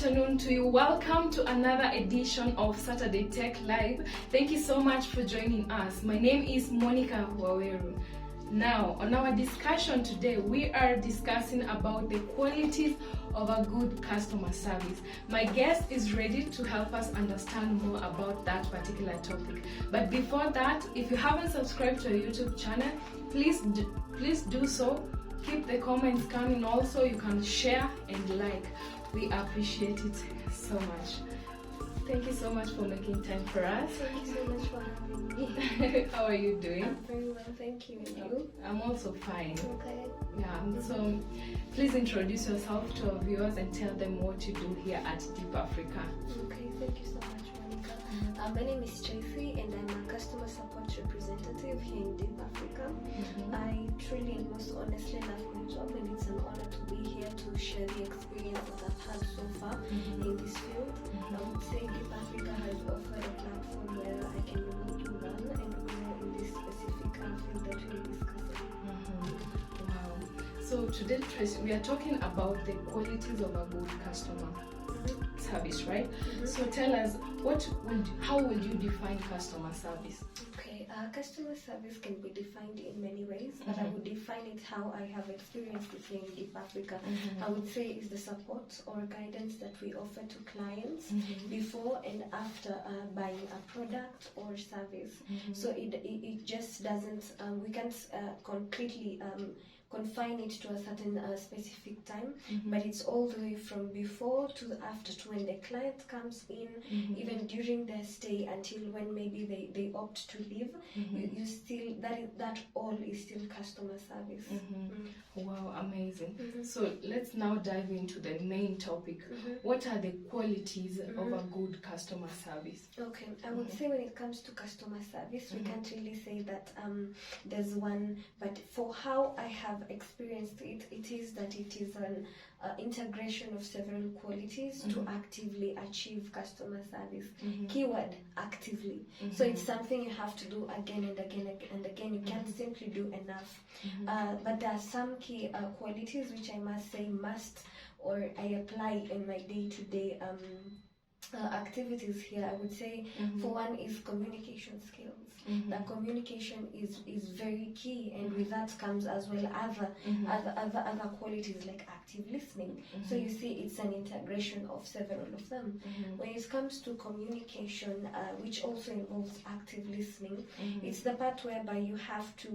afternoon to you. Welcome to another edition of Saturday Tech Live. Thank you so much for joining us. My name is Monica Waweru. Now, on our discussion today, we are discussing about the qualities of a good customer service. My guest is ready to help us understand more about that particular topic. But before that, if you haven't subscribed to our YouTube channel, please do so. Keep the comments coming. Also, you can share and like. We appreciate it so much. Thank you so much for making time for us. Thank you so much for having me. How are you doing? I'm very well, thank you. And you? I'm also fine. Okay. Yeah, so please introduce yourself to our viewers and tell them what you do here at Deep Africa. Okay, thank you so much, Monica. My name is Tracy and I'm a customer support representative here in Deep Africa. I truly and most honestly love my job, and it's an honor to be here to share the experience that I've had so far in this field. I would say Deep Africa has offered a platform where I can remotely learn and grow in this specific field that we're discussing. Wow. So today, Tracy, we are talking about the qualities of a good customer service, right? So tell us, how would you define customer service? Okay, customer service can be defined in many ways, but I would define it how I have experienced it here in Deep Africa. I would say it's the support or guidance that we offer to clients before and after buying a product or service. So it just doesn't, we can't completely confine it to a certain specific time, but it's all the way from before to after, to when the client comes in, even during their stay until when maybe they opt to leave. You still, that all is still customer service. Wow, amazing. So let's now dive into the main topic. What are the qualities of a good customer service? Okay, I would say when it comes to customer service, we can't really say that there's one, but for how I have experienced it, it is that it is an integration of several qualities to actively achieve customer service. Keyword, actively. So it's something you have to do again and again and again. You can't simply do enough. But there are some key qualities which I must say or I apply in my day-to-day activities here. I would say for one is communication skills. That communication is very key, and with that comes as well other qualities like active listening. So you see, it's an integration of several of them. When it comes to communication, which also involves active listening, it's the part whereby you have to,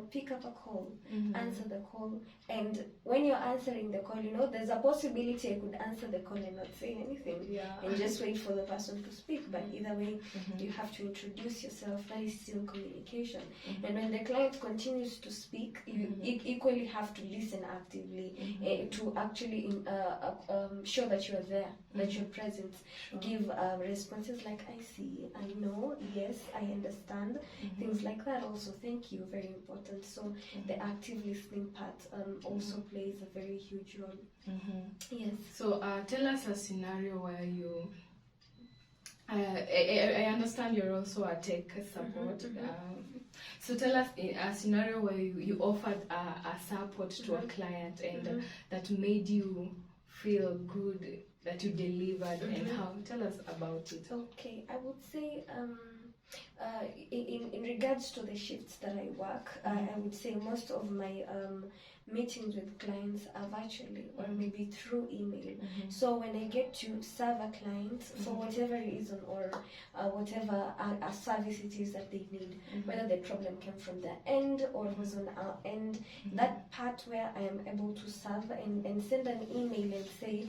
pick up a call, answer the call, and when you're answering the call, there's a possibility I could answer the call and not say anything, and just wait for the person to speak. But either way, you have to introduce yourself. That is still communication. And when the client continues to speak, you equally have to listen actively to actually show that you're there, that you're present. Give responses like I see, I know, yes, I understand, things like that. Also, thank you, very important. So the active listening part also plays a very huge role. Yes. So tell us a scenario where you I understand you're also a tech support. So tell us a scenario where you offered a support to a client and that made you feel good, that you delivered, and how. Tell us about it. Okay, I would say in regards to the shifts that I work, I would say most of my meetings with clients are virtually or maybe through email. So when I get to serve a client for whatever reason or whatever a service it is that they need, whether the problem came from their end or was on our end, that part where I am able to serve and send an email and say,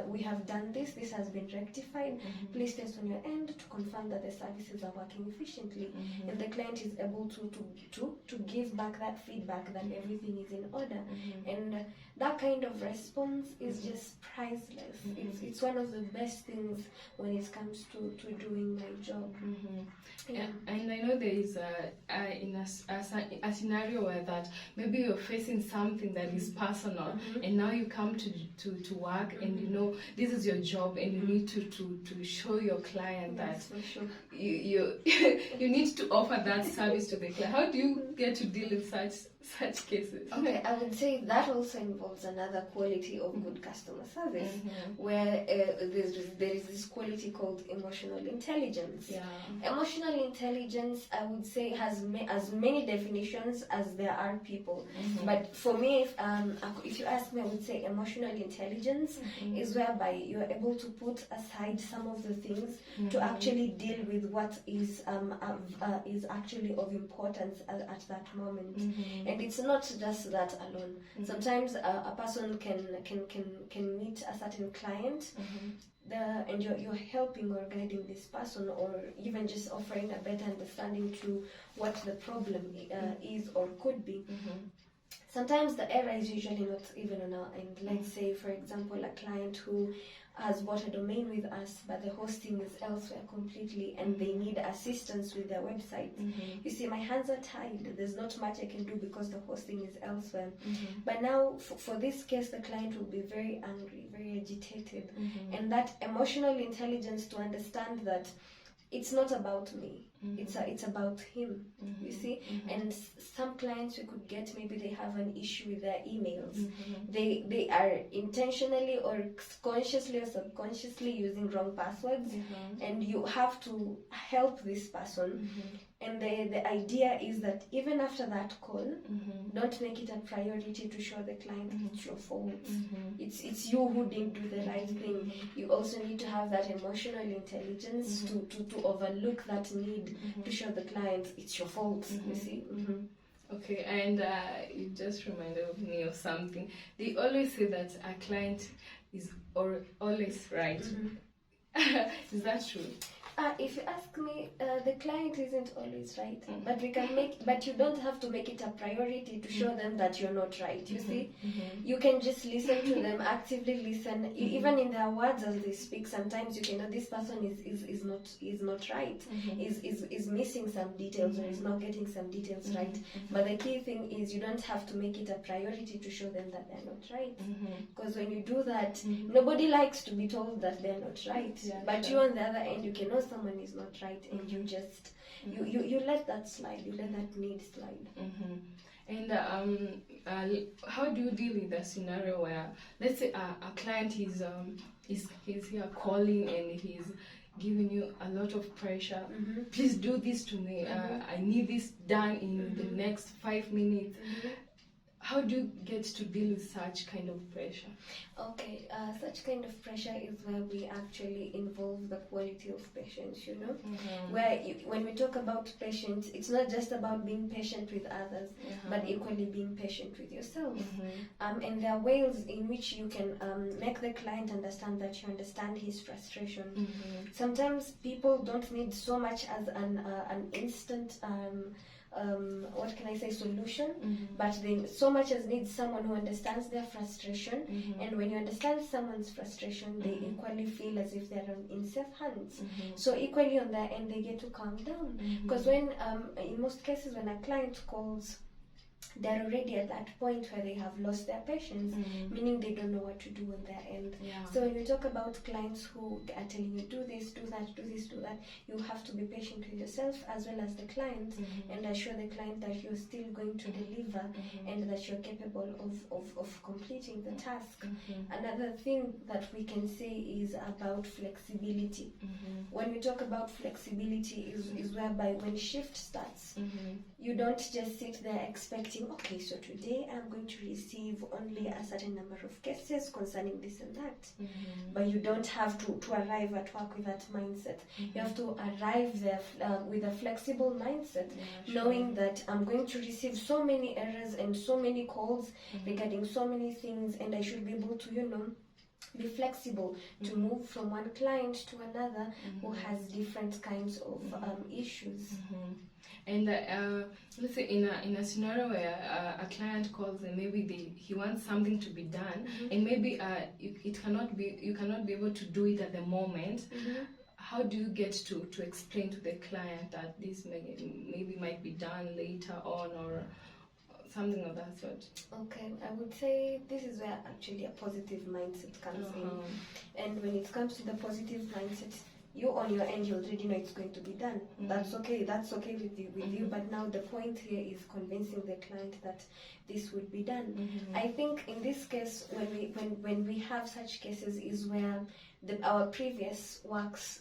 we have done this has been rectified, please test on your end to confirm that the services are working efficiently, and the client is able to give back that feedback that everything is in order. And that kind of response is just priceless. It's one of the best things when it comes to doing my job. And I know there is a scenario where that maybe you're facing something that is personal, and now you come to work, and this is your job, and you need to show your client that you you need to offer that service to the client. How do you get to deal with such cases? Okay, I would say that also involves another quality of good customer service, where there is this quality called emotional intelligence. Yeah. Emotional intelligence, I would say, has as many definitions as there are people. But for me, if you ask me, I would say emotional intelligence is whereby you are able to put aside some of the things to actually deal with what is actually of importance at that moment. And it's not just that alone. Sometimes a person can meet a certain client, and you're helping or guiding this person, or even just offering a better understanding to what the problem is or could be. Sometimes the error is usually not even on our end. Let's say, for example, a client who has bought a domain with us, but the hosting is elsewhere completely, and they need assistance with their website. You see, my hands are tied. There's not much I can do because the hosting is elsewhere. But now, for this case, the client will be very angry, very agitated, and that emotional intelligence to understand that it's not about me. It's about him. You see, and some clients we could get, maybe they have an issue with their emails. They are intentionally or consciously or subconsciously using wrong passwords, and you have to help this person. And the idea is that even after that call, don't make it a priority to show the client it's your fault. It's you who didn't do the right thing. You also need to have that emotional intelligence to overlook that need to show the client it's your fault. You see. Okay, and you just reminded me of something. They always say that a client is always right. Is that true? If you ask me, the client isn't always right, but we can but you don't have to make it a priority to show them that you're not right. You see, you can just listen to them, actively listen, even in their words as they speak. Sometimes you can know this person is not right, is missing some details, or is not getting some details right. But the key thing is you don't have to make it a priority to show them that they're not right, because when you do that, nobody likes to be told that they're not right. But you on the other end, you can know someone is not right, and you just you let that slide, you let that need slide. And how do you deal with a scenario where, let's say, a client is here calling and he's giving you a lot of pressure? Please do this to me. I need this done in the next 5 minutes. How do you get to deal with such kind of pressure? Okay, such kind of pressure is where we actually involve the quality of patience, you know? Where when we talk about patience, it's not just about being patient with others, but equally being patient with yourself. And there are ways in which you can make the client understand that you understand his frustration. Sometimes people don't need so much as an instant what can I say, solution, but they so much as need someone who understands their frustration. And when you understand someone's frustration, they equally feel as if they're in safe hands. So equally on their end, they get to calm down, because when in most cases when a client calls, they're already at that point where they have lost their patience, meaning they don't know what to do on their end. So when we talk about clients who are telling you do this, do that, do this, do that, you have to be patient with yourself as well as the client, and assure the client that you're still going to deliver, and that you're capable of completing the task. Another thing that we can say is about flexibility. When we talk about flexibility is whereby when shift starts, you don't just sit there expecting, okay, so today I'm going to receive only a certain number of cases concerning this and that. But you don't have to arrive at work with that mindset. You have to arrive there with a flexible mindset, knowing that I'm going to receive so many errors and so many calls regarding so many things, and I should be able to, be flexible to move from one client to another who has different kinds of issues. And let's say in a scenario where a client calls and maybe he wants something to be done, and maybe you cannot be able to do it at the moment. How do you get to explain to the client that this maybe might be done later on, or something of that sort? Okay, I would say this is where actually a positive mindset comes in. And when it comes to the positive mindset, you on your end, you already know it's going to be done. That's okay with you. But now the point here is convincing the client that this would be done. I think in this case, when we have such cases, is where our previous works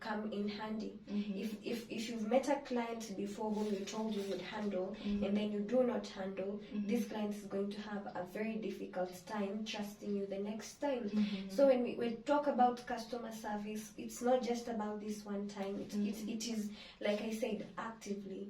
come in handy. If you've met a client before whom you told you would handle, and then you do not handle, this client is going to have a very difficult time trusting you the next time. So when we talk about customer service, it's not just about this one time. It is, like I said, actively.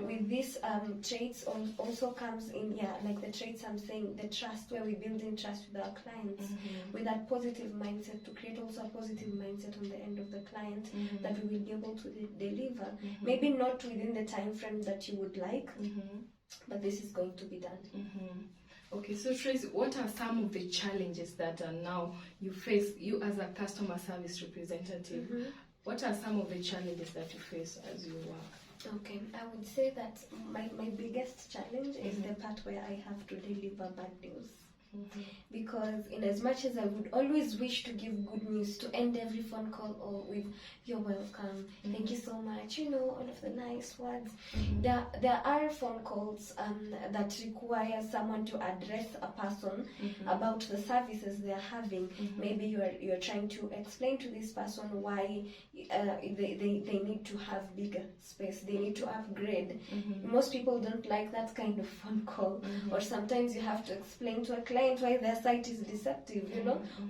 With these traits also comes in, like the traits I'm saying, the trust, where we build in trust with our clients, with that positive mindset, to create also a positive mindset on the end of the client, that we will be able to deliver. Maybe not within the time frame that you would like, but this is going to be done. Okay, so Tracy, what are some of the challenges that now you face, you as a customer service representative? What are some of the challenges that you face as you work? Okay, I would say that my biggest challenge is the part where I have to deliver bad news. Because in as much as I would always wish to give good news, to end every phone call with "you're welcome, thank you so much," all of the nice words, there are phone calls that require someone to address a person about the services they're having. Maybe you're trying to explain to this person why they need to have bigger space, they need to upgrade. Most people don't like that kind of phone call. Or sometimes you have to explain to a client why their site is deceptive,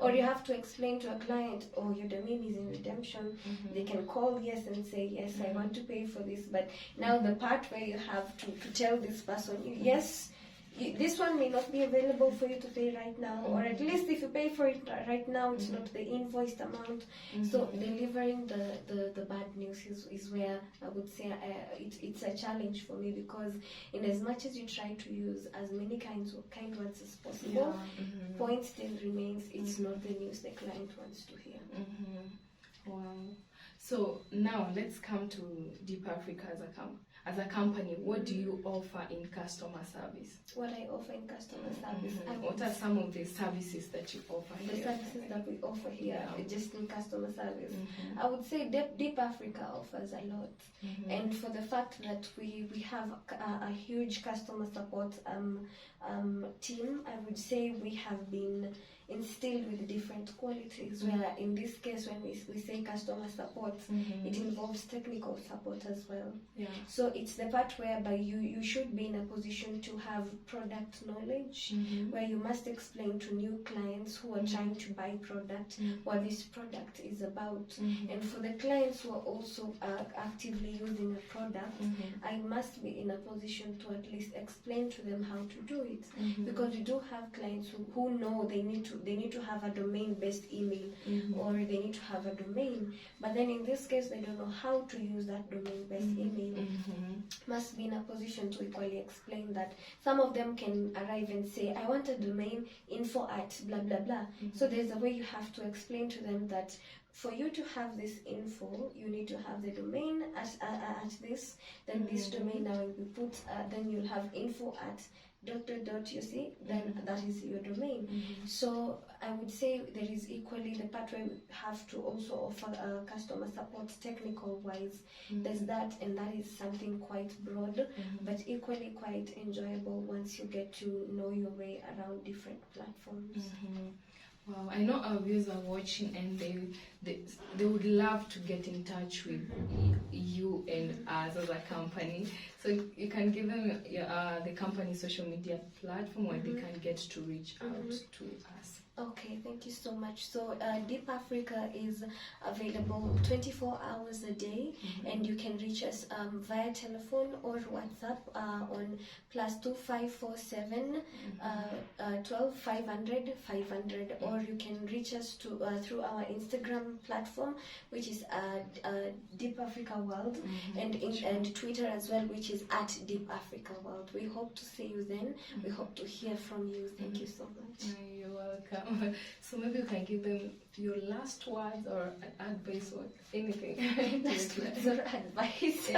or you have to explain to a client, "Oh, your domain is in redemption." They can call yes and say, "Yes, I want to pay for this." But now the part where you have to tell this person, "Yes, this one may not be available for you to pay right now," or at least if you pay for it right now, it's not the invoiced amount. So delivering the bad news is where I would say it's a challenge for me, because in as much as you try to use as many kind words as possible, point still remains, it's not the news the client wants to hear. Wow. So now let's come to Deep Africa as a company. What do you offer in customer service? What I offer in customer service. What are some of the services that you offer here? The services that we offer here, just in customer service. I would say Deep Africa offers a lot. And for the fact that we have a huge customer support team, I would say we have been instilled with different qualities, where in this case, when we say customer support, it involves technical support as well. So it's the part whereby you should be in a position to have product knowledge, where you must explain to new clients who are trying to buy product what this product is about. And for the clients who are also actively using a product, I must be in a position to at least explain to them how to do it. Because we do have clients who know they need to have a domain-based email, or they need to have a domain, but then in this case they don't know how to use that domain-based email. Must be in a position to equally explain that. Some of them can arrive and say, "I want a domain info at blah blah blah." So there's a way you have to explain to them that for you to have this info, you need to have the domain at this, then this domain now will be put, then you'll have info at ... you see, then that is your domain. So I would say there is equally the part where we have to also offer customer support technical wise. There's that, and that is something quite broad, but equally quite enjoyable once you get to know your way around different platforms. Wow, I know our viewers are watching, and they would love to get in touch with you and us as a company. So you can give them the company's social media platform where they can get to reach out to us. Okay, thank you so much. So Deep Africa is available 24 hours a day, and you can reach us via telephone or WhatsApp on +2547 12 500 500, or you can reach us through our Instagram platform, which is Deep Africa World, and Twitter as well, which is @DeepAfricaWorld. We hope to see you then. We hope to hear from you. Thank you so much. You're welcome. So maybe you can give them your last words or advice or anything. Last words or advice.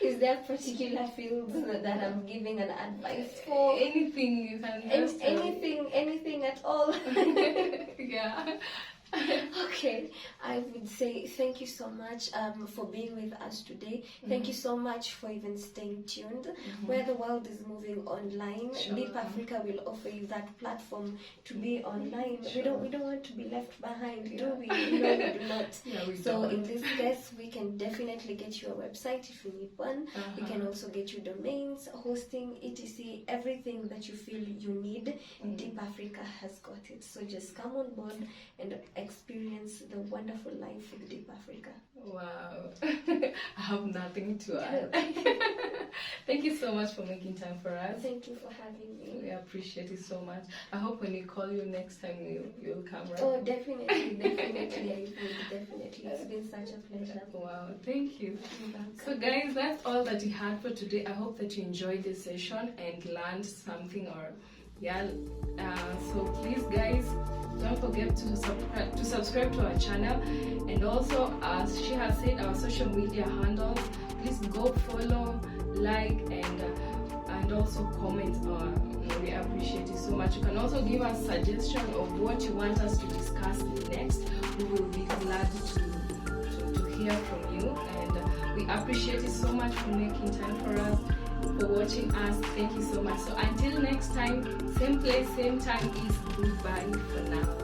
Is there particular fields that I'm giving an advice for? Anything you can. Anything at all. Yeah. Okay, I would say thank you so much for being with us today. Thank you so much for even staying tuned. Where the world is moving online, Sure. Deep Africa will offer you that platform to be online. We don't want to be left behind, do we? No, we do not. Yeah, we So don't. in this case, we can definitely get you a website if you need one. We can also get you domains, hosting, etc. Everything that you feel you need, Deep Africa has got it. So just come on board and experience the wonderful life in Deep Africa. Wow. I have nothing to add. Thank you so much for making time for us. Thank you for having me. We appreciate it so much. I hope when we call you next time, you'll come, right? Oh, definitely, definitely, I would, definitely. It's been such a pleasure. Wow, thank you. You're welcome. So guys, that's all that we had for today. I hope that you enjoyed this session and learned something, or so please guys, don't forget to subscribe to our channel, and also, as she has said, our social media handles. Please go follow, like, and also comment. We appreciate it so much. You can also give us suggestion of what you want us to discuss next. We will be glad to hear from you, and we appreciate it so much for making time for us, for watching us. Thank you so much. So until next time, same place, same time is goodbye for now.